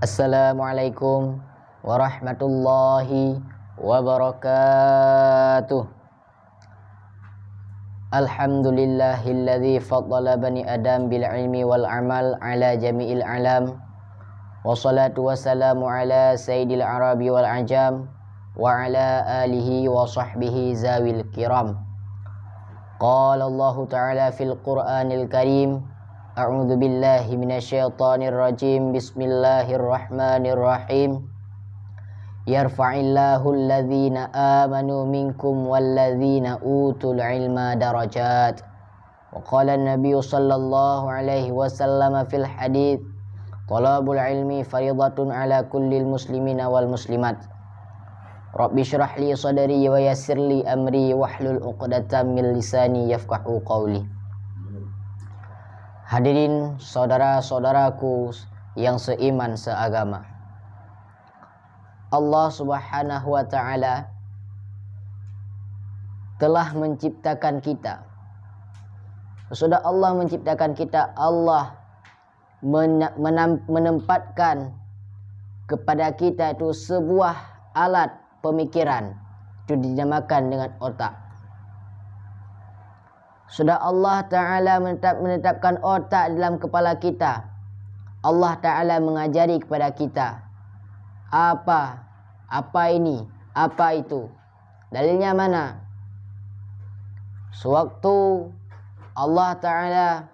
Assalamualaikum warahmatullahi wabarakatuh. Alhamdulillahilladzi faddala bani Adam bil ilmi wal amal ala jami'il alam. Wassalatu wassalamu ala sayyidil arabi wal ajam wa ala alihi wa sahbihi zawil kiram. Qala Allah ta'ala fil Qur'anil Karim, a'udzu billahi minasyaitonir rajim. Bismillahirrahmanirrahim. Yarfa'illahu alladhina amanu minkum walladhina utul ilma darajat. Wa qala an-nabiy sallallahu alaihi wasallam fil hadits, talabul ilmi faridatun ala kullil muslimina wal muslimat. Rabbi syrah li sadri wa yassir li amri wahlul 'uqdatam min lisani yafqahu qawli. Hadirin saudara-saudaraku yang seiman seagama, Allah Subhanahu wa ta'ala telah menciptakan kita. Sudah Allah menciptakan kita, Allah menempatkan kepada kita itu sebuah alat pemikiran, itu dinamakan dengan otak. Sudah Allah Ta'ala menetapkan otak dalam kepala kita. Allah Ta'ala mengajari kepada kita apa ini, apa itu. Dalilnya mana? Sewaktu Allah Ta'ala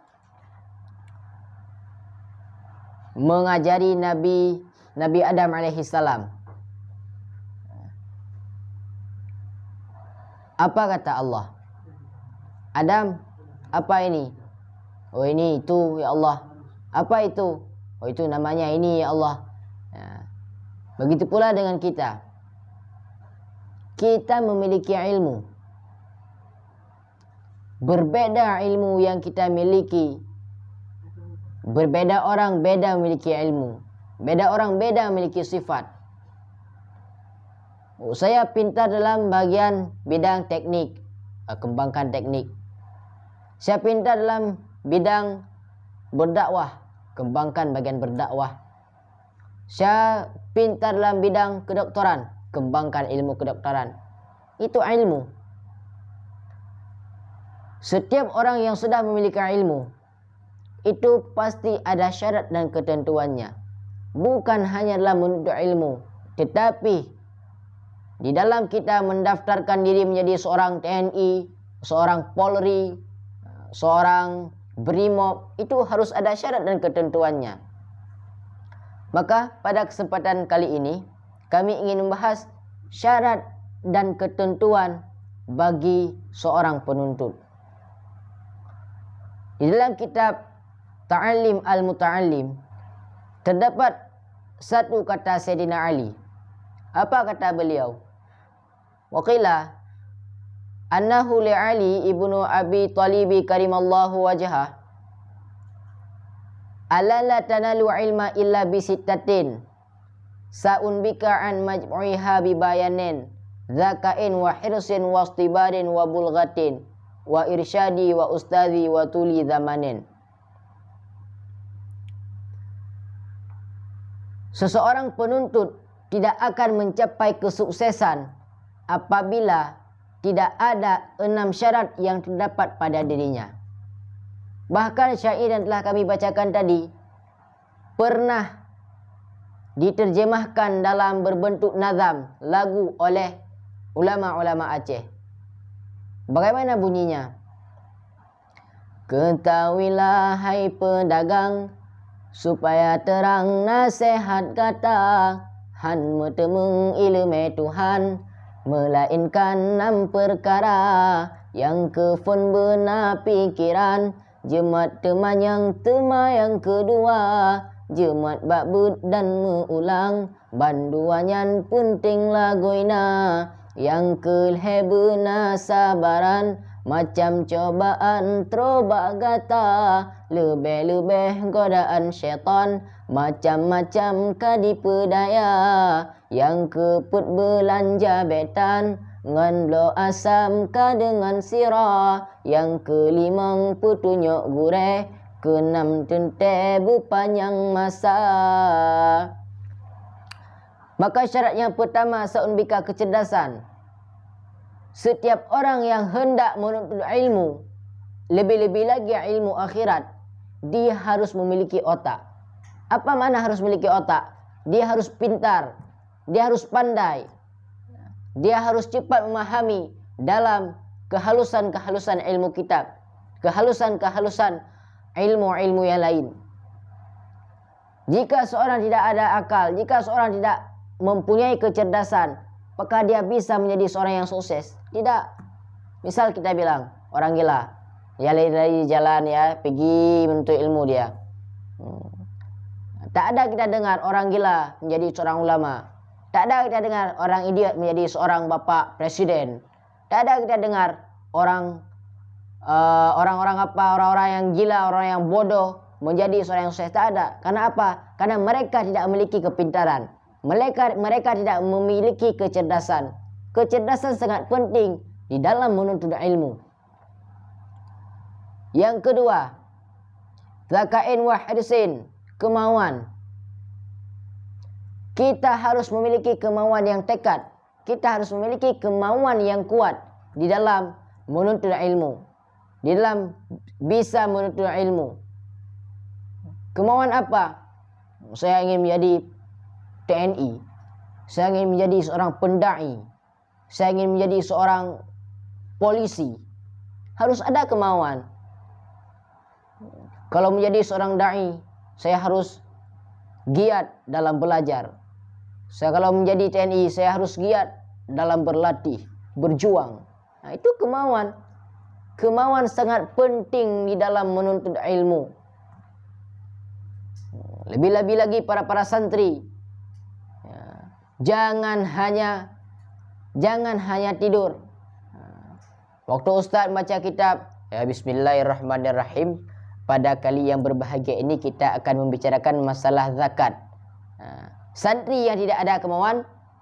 mengajari Nabi Adam alaihissalam, apa kata Allah? Adam, apa ini? Oh, ini itu ya Allah. Apa itu? Oh, itu namanya ini ya Allah. Begitu pula dengan kita. Kita memiliki ilmu. Berbeda ilmu yang kita miliki. Berbeda orang beda memiliki ilmu. Beda orang beda memiliki sifat. Saya pintar dalam bagian bidang teknik, kembangkan teknik. Saya pintar dalam bidang berdakwah, kembangkan bagian berdakwah. Saya pintar dalam bidang kedokteran, kembangkan ilmu kedokteran. Itu ilmu. Setiap orang yang sudah memiliki ilmu, itu pasti ada syarat dan ketentuannya. Bukan hanya dalam menuntut ilmu, tetapi di dalam kita mendaftarkan diri menjadi seorang TNI, seorang Polri, seorang Brimob, itu harus ada syarat dan ketentuannya. Maka pada kesempatan kali ini kami ingin membahas syarat dan ketentuan bagi seorang penuntut. Di dalam kitab Ta'alim al-Muta'allim terdapat satu kata Sayyidina Ali. Apa kata beliau? Waqila annahu li Ali ibnu Abi Talib karimallahu wajhah, ala la tanalu ilma illa bisittatin sa'un bika an majmu'iha bibayanin zakain wa hirsin wa istibarin wa bulghatin wa irsyadi wa ustadhi wa tuli zamanin. Seseorang penuntut tidak akan mencapai kesuksesan apabila tidak ada 6 syarat yang terdapat pada dirinya. Bahkan syair yang telah kami bacakan tadi pernah diterjemahkan dalam berbentuk nazam, lagu oleh ulama-ulama Aceh. Bagaimana bunyinya? Ketahuilah hai pedagang, supaya terang nasihat kata, han metemung ilmu Tuhan, melainkan 6 perkara, yang kefun benar pikiran, jemat teman yang yang kedua, jemat bakbud dan mengulang, banduanyan penting lagoina, yang kelhe benar sabaran, macam cobaan terobak gata, lebih-lebih godaan syaitan, macam-macam kadipedaya, yang keput belanja betan, ngan blo asam ka dengan sirah, yang kelimang petunjuk gureh, keenam tente berpanjang masa. Maka syarat yang pertama seunbika kecerdasan. Setiap orang yang hendak menuntut ilmu, lebih-lebih lagi ilmu akhirat, dia harus memiliki otak. Apa makna harus memiliki otak? Dia harus pintar, dia harus pandai, dia harus cepat memahami dalam kehalusan-kehalusan ilmu kitab, kehalusan-kehalusan ilmu-ilmu yang lain. Jika seorang tidak ada akal, jika seorang tidak mempunyai kecerdasan, apakah dia bisa menjadi seorang yang sukses? Tidak. Misal kita bilang orang gila, ya lari jalan ya, pergi menuntut ilmu dia. Tak ada kita dengar orang gila menjadi seorang ulama. Tak ada kita dengar orang idiot menjadi seorang bapak presiden. Tak ada kita dengar orang-orang yang gila, orang yang bodoh menjadi seorang yang sukses. Tak ada. Karena apa? Karena mereka tidak memiliki kepintaran. Mereka tidak memiliki kecerdasan. Kecerdasan sangat penting di dalam menuntut ilmu. Yang kedua, zakain wa hirsin, kemauan. Kita harus memiliki kemauan yang tekad. Kita harus memiliki kemauan yang kuat di dalam menuntut ilmu, di dalam bisa menuntut ilmu. Kemauan apa? Saya ingin menjadi TNI, saya ingin menjadi seorang pendai, saya ingin menjadi seorang polisi. Harus ada kemauan. Kalau menjadi seorang dai, saya harus giat dalam belajar. Kalau menjadi TNI, saya harus giat dalam berlatih, berjuang. Nah, itu kemauan. Kemauan sangat penting di dalam menuntut ilmu. Lebih-lebih lagi para santri, jangan hanya tidur. Waktu Ustaz baca kitab, ya Bismillahirrahmanirrahim, pada kali yang berbahagia ini kita akan membicarakan masalah zakat. Santri yang tidak ada kemauan,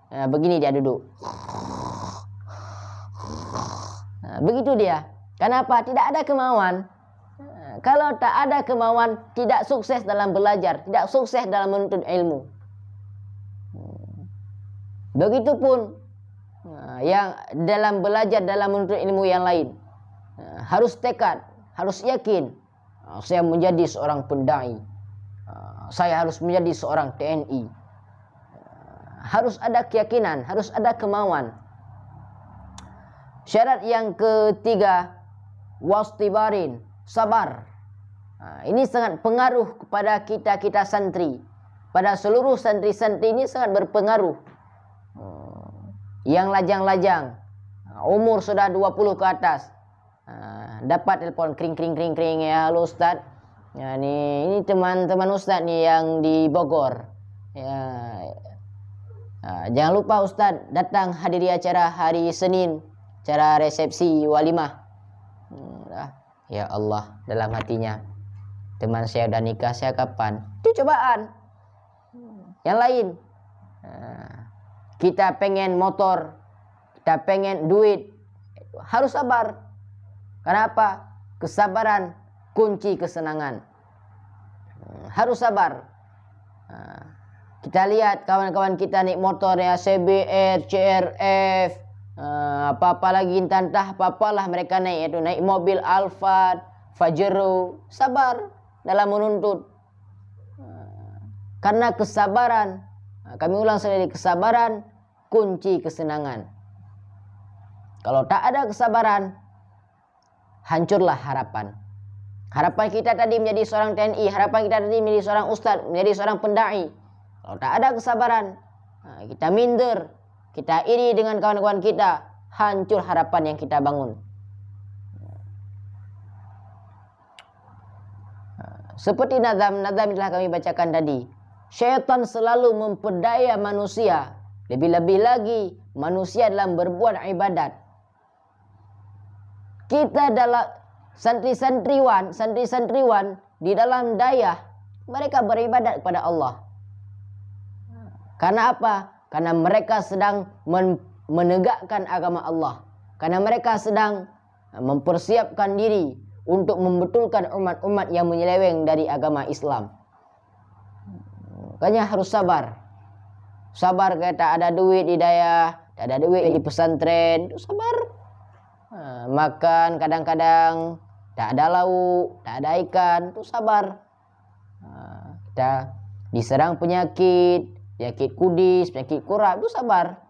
begini dia duduk. Begitu dia. Kenapa? Tidak ada kemauan. Kalau tak ada kemauan, tidak sukses dalam belajar, tidak sukses dalam menuntut ilmu. Begitupun yang dalam belajar, dalam menuntut ilmu yang lain, harus tekad, harus yakin. Saya menjadi seorang pendai, saya harus menjadi seorang TNI. Harus ada keyakinan, harus ada kemauan. Syarat yang ketiga, wastibarin, sabar. Ini sangat pengaruh kepada kita santri. Pada seluruh santri-santri ini sangat berpengaruh. Yang lajang-lajang, umur sudah 20 ke atas, dapat telepon kring ya, halo Ustaz. Ya, ini teman-teman Ustaz nih yang di Bogor. Ya, jangan lupa Ustaz datang hadiri acara hari Senin, acara resepsi walimah. Ya Allah, dalam hatinya, teman saya udah nikah, saya kapan? Itu cobaan. Yang lain, kita pengen motor, kita pengen duit, harus sabar. Kenapa? Kesabaran kunci kesenangan. Harus sabar. Kita lihat kawan-kawan kita naik motor ya, CBR, CRF, apa-apa lagi, entah apa-apalah mereka naik itu, naik mobil Alphard, Pajero. Sabar dalam menuntut. Karena kesabaran, kami ulang sekali, kesabaran kunci kesenangan. Kalau tak ada kesabaran, hancurlah harapan. Harapan kita tadi menjadi seorang TNI, harapan kita tadi menjadi seorang ustaz, menjadi seorang pendai. Kalau tak ada kesabaran, kita minder, kita iri dengan kawan-kawan kita, hancur harapan yang kita bangun. Seperti nazam yang telah kami bacakan tadi, syaitan selalu memperdaya manusia, lebih-lebih lagi manusia dalam berbuat ibadat. Kita dalam santri-santriwan di dalam dayah, mereka beribadat kepada Allah. Karena apa? Karena mereka sedang menegakkan agama Allah. Karena mereka sedang mempersiapkan diri untuk membetulkan umat-umat yang menyeleweng dari agama Islam. Makanya harus sabar. Sabar kayak tak ada duit di daya, tak ada duit di pesantren, itu sabar. Makan kadang-kadang tak ada lauk, tak ada ikan, itu sabar. Kita diserang penyakit kudis, penyakit kurap, itu sabar.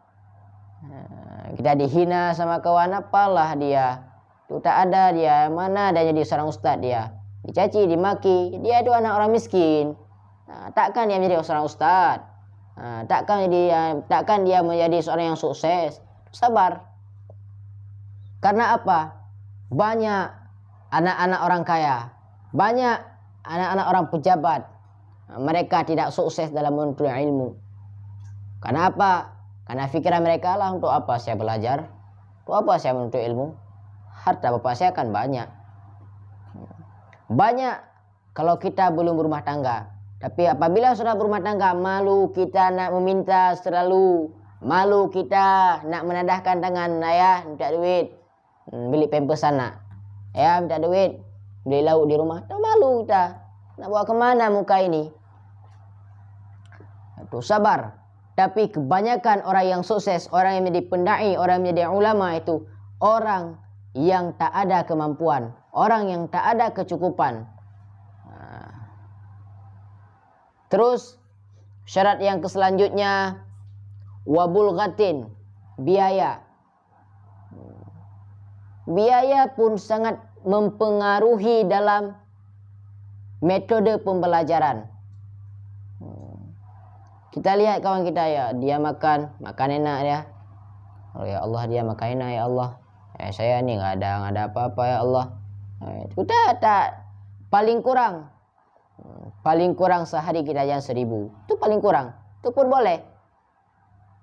Kita dihina sama kawan, apalah dia, itu tak ada dia, mana ada jadi seorang ustaz dia, dicaci, dimaki, dia itu anak orang miskin. Takkan dia menjadi seorang ustaz, takkan dia menjadi seorang yang sukses. Sabar. Karena apa? Banyak anak-anak orang kaya, banyak anak-anak orang pejabat, mereka tidak sukses dalam menuntut ilmu. Karena apa? Karena fikiran mereka lah, untuk apa saya belajar? Untuk apa saya menuntut ilmu? Harta bapak saya akan banyak. Banyak kalau kita belum berumah tangga. Tapi apabila sudah berumah tangga, malu kita nak meminta selalu. Malu kita nak menadahkan tangan, ayah minta duit, beli pampers anak. Ayah minta duit, beli lauk di rumah. Tak malu kita. Nak bawa kemana muka ini? Itu sabar. Tapi kebanyakan orang yang sukses, orang yang menjadi pendai, orang yang menjadi ulama itu orang yang tak ada kemampuan, orang yang tak ada kecukupan. Terus syarat yang selanjutnya, wabulghatin, biaya. Biaya pun sangat mempengaruhi dalam metode pembelajaran. Kita lihat kawan kita, ya, dia makan enak dia. Oh ya Allah, dia makan enak, ya Allah. Saya ni nggak ada apa-apa, ya Allah. Kita tak, paling kurang sehari kita jajan 1000. Itu paling kurang. Itu pun boleh.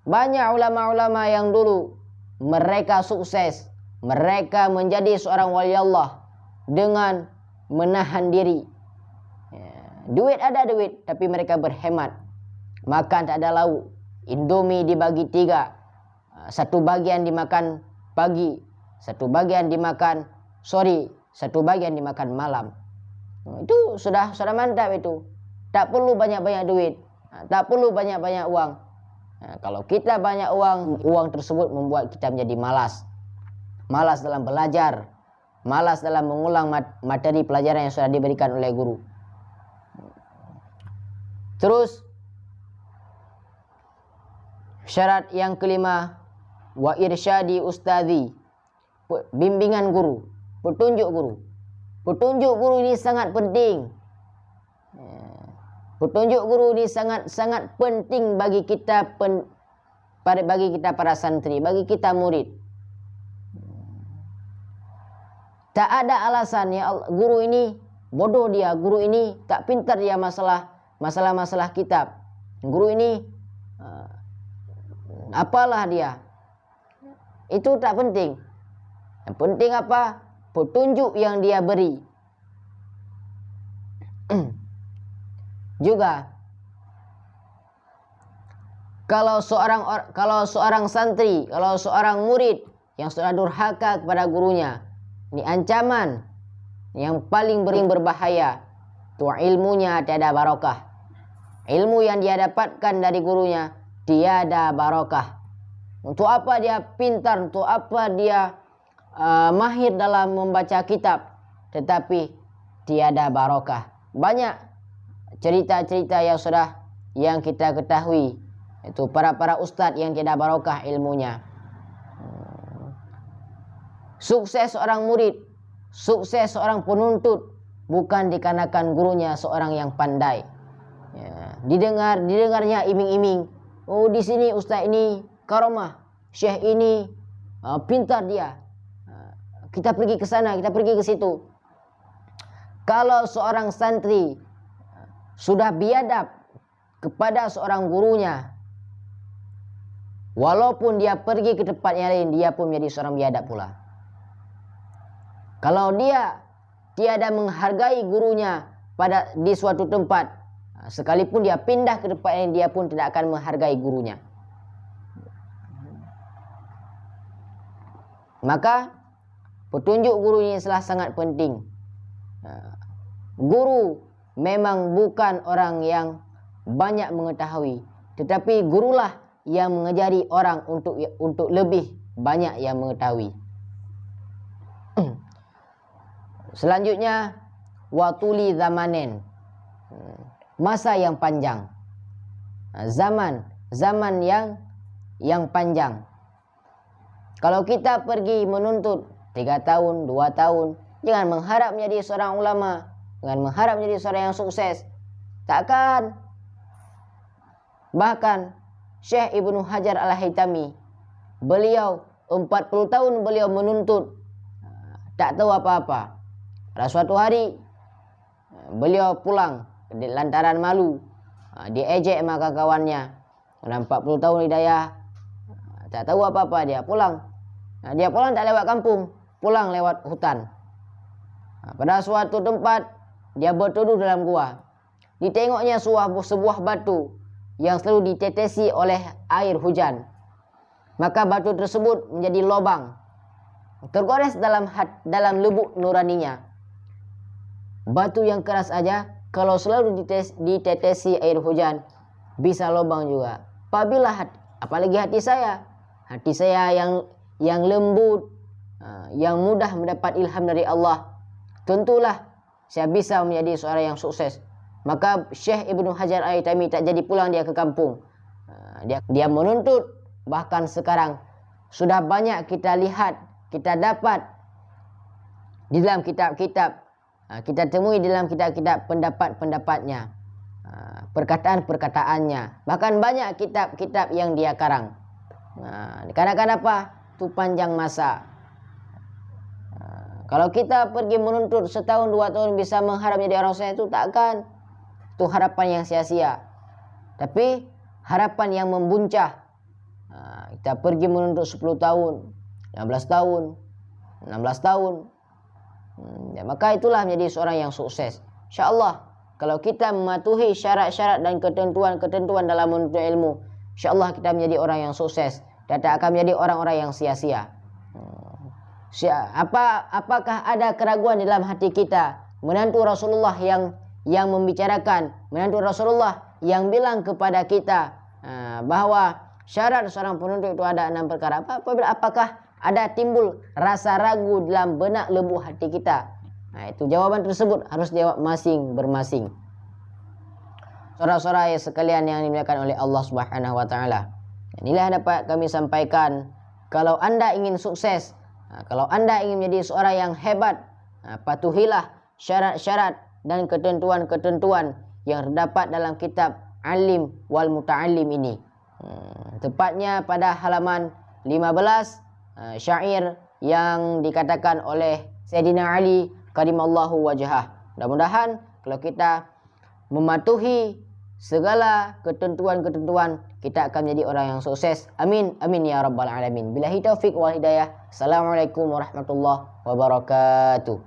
Banyak ulama-ulama yang dulu mereka sukses, mereka menjadi seorang wali Allah dengan menahan diri. Duit ada duit, tapi mereka berhemat. Makan tak ada lauk, Indomie dibagi 3, satu bagian dimakan pagi, satu bagian dimakan sore, satu bagian dimakan malam. Itu sudah mantap itu. Tak perlu banyak-banyak duit, tak perlu banyak-banyak uang. Kalau kita banyak uang tersebut membuat kita menjadi malas. Malas dalam belajar, malas dalam mengulang materi pelajaran yang sudah diberikan oleh guru. Terus syarat yang kelima, wa irsyadi ustadzi, bimbingan guru, petunjuk guru. Petunjuk guru ini sangat penting. Petunjuk guru ini sangat penting bagi kita para santri, bagi kita murid. Tak ada alasan, ya Allah, guru ini bodoh dia, guru ini tak pintar dia masalah kitab. Guru ini apalah dia. Itu tak penting. Yang penting apa? Petunjuk yang dia beri. Juga kalau seorang santri, kalau seorang murid yang sudah durhaka kepada gurunya, ini ancaman yang paling berbahaya. Itu ilmunya tiada barokah. Ilmu yang dia dapatkan dari gurunya tiada barokah. Untuk apa dia pintar, untuk apa dia mahir dalam membaca kitab, tetapi tiada barokah. Banyak cerita-cerita yang kita ketahui, itu para ustadz yang tidak barokah ilmunya. Sukses seorang murid, sukses seorang penuntut bukan dikarenakan gurunya seorang yang pandai. Didengarnya iming-iming. Oh, di sini ustaz ini karamah, syekh ini pintar dia. Kita pergi ke sana, kita pergi ke situ. Kalau seorang santri sudah biadab kepada seorang gurunya, walaupun dia pergi ke tempat yang lain, dia pun menjadi seorang biadab pula. Kalau dia tiada menghargai gurunya di suatu tempat, sekalipun dia pindah ke tempat lain, dia pun tidak akan menghargai gurunya. Maka petunjuk guru ini sangat penting. Guru memang bukan orang yang banyak mengetahui. tetapi gurulah yang mengajari orang untuk lebih banyak yang mengetahui. Selanjutnya, watuli zamanen, masa yang panjang. Zaman yang panjang. Kalau kita pergi menuntut 3 tahun, 2 tahun, jangan mengharap menjadi seorang ulama, jangan mengharap menjadi seorang yang sukses. Takkan. Bahkan Syekh Ibnu Hajar Al-Haytami, beliau 40 tahun beliau menuntut, tak tahu apa-apa. Pada suatu hari beliau pulang lantaran malu, diejek maka kawannya. Sudah 40 tahun hidayah, tak tahu apa-apa, dia pulang. Dia pulang tak lewat kampung, pulang lewat hutan. Pada suatu tempat dia berteduh dalam gua. Ditengoknya sebuah batu yang selalu ditetesi oleh air hujan. Maka batu tersebut menjadi lubang, tergores dalam lubuk nuraninya. Batu yang keras aja kalau selalu ditetesi air hujan bisa lubang juga. Apalagi hati saya yang lembut, yang mudah mendapat ilham dari Allah, tentulah saya bisa menjadi seorang yang sukses. Maka Syekh Ibnu Hajar Al-Haytami tak jadi pulang dia ke kampung. Dia menuntut, bahkan sekarang sudah banyak kita lihat, kita dapat di dalam kitab-kitab, kita temui dalam kitab-kitab pendapat-pendapatnya, perkataan-perkataannya. Bahkan banyak kitab-kitab yang dia karang. Dikarenakan apa? Itu panjang masa. Kalau kita pergi menuntut setahun 2 tahun bisa mengharap menjadi orang sukses, itu takkan. Itu harapan yang sia-sia. Tapi harapan yang membuncah. Kita pergi menuntut 10 tahun, 15 tahun, 16 tahun. Maka itulah menjadi seorang yang sukses. InsyaAllah kalau kita mematuhi syarat-syarat dan ketentuan-ketentuan dalam menuntut ilmu, InsyaAllah kita menjadi orang yang sukses dan tak akan menjadi orang-orang yang sia-sia. Apakah ada keraguan di dalam hati kita? Menantu Rasulullah yang membicarakan, menantu Rasulullah yang bilang kepada kita bahwa syarat seorang penuntut itu ada 6 perkara. Apakah ada timbul rasa ragu dalam benak lembut hati kita? Itu jawaban tersebut harus jawab masing-masing. Saudara-saudara sekalian yang dimuliakan oleh Allah Subhanahu wa taala. Inilah dapat kami sampaikan. Kalau Anda ingin sukses, kalau Anda ingin menjadi seorang yang hebat, patuhilah syarat-syarat dan ketentuan-ketentuan yang terdapat dalam kitab Alim wal Muta'allim ini. Tepatnya pada halaman 15, syair yang dikatakan oleh Sayyidina Ali karimallahu wajhah. Mudah-mudahan kalau kita mematuhi segala ketentuan-ketentuan, kita akan menjadi orang yang sukses. Amin, amin ya rabbal alamin. Billahi taufiq wal hidayah. Assalamualaikum warahmatullahi wabarakatuh.